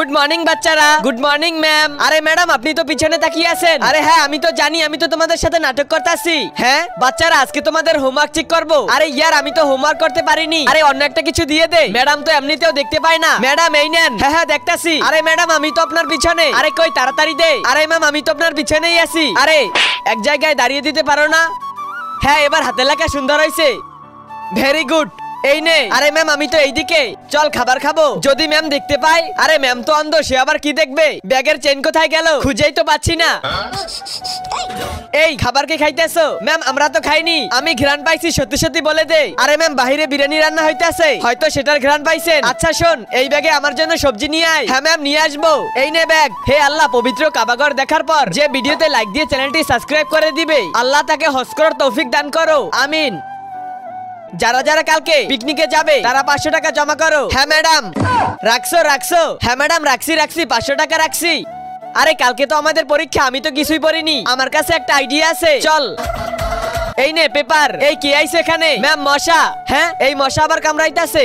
Good morning বাচ্চারা। Good morning ma'am. আরে madam আপনি তো পিছনে তাকিয়ে আছেন। আরে হ্যাঁ আমি তো জানি, আমি তো তোমাদের সাথে নাটক করতেছি। হ্যাঁ বাচ্চারা আজকে তোমাদের হোমওয়ার্ক চেক করব। আরে ইয়ার আমি তো হোমওয়ার্ক করতে পারিনি। আরে অন্য একটা কিছু দিয়ে দে। ম্যাডাম তো এমনিতেও দেখতে পায় না। ম্যাডাম এই নেন। হ্যাঁ হ্যাঁ দেখতাছি। আরে ম্যাডাম আমি তো আপনার পিছনে। আরে কই তাড়াতাড়ি দে। আরে ম্যাম আমি তো আপনার পিছনেই আছি। আরে এক জায়গায় দাঁড়িয়ে দিতে পারো না? হ্যাঁ এবার হাতে লেখা সুন্দর হয়েছে। Very good. এই নে। আরে ম্যাম আমি তো এইদিকে। চল খাবার খাবো। যদি ম্যাম দেখতে পাই। আরে ম্যাম তো অন্ধ, সে আবার কি দেখবে? ব্যাগের চেন কোথায় গেল? খুঁজেই তো পাচ্ছি না। এই খাবার কে খাইতেছো? ম্যাম আমরা তো খাইনি। আমি ঘ্রাণ পাইছি, সত্যি সত্যি বলে দে। আরে ম্যাম বাহিরে বিরিয়ানি রান্না হইতাছে, হয়তো সেটার ঘ্রাণ পাইছেন। আচ্ছা শোন, এই ব্যাগে আমার জন্য সবজি নিয়ে আয়। হ্যাঁ ম্যাম নিয়ে আসবো। এই নে ব্যাগ। হে আল্লাহ, পবিত্র কাবাঘর দেখার পর যে ভিডিওতে লাইক দিয়ে চ্যানেলটি সাবস্ক্রাইব করে দিবে, আল্লাহ তাকে হজ করার তৌফিক দান করো, আমিন। যারা যারা কালকে পিকনিকে যাবে তারা 500 টাকা জমা করো। হ্যাঁ ম্যাডাম। রাখছো? হ্যাঁ ম্যাডাম রাখছি 500 টাকা রাখছি। আরে কালকে তো আমাদের পরীক্ষা, আমি তো কিছুই পড়িনি। আমার কাছে একটা আইডিয়া আছে, চল। এই নে পেপার। এই কে আইছে এখানে? ম্যাম মশা। হ্যাঁ এই মশা আবার কামড়াইতাছে।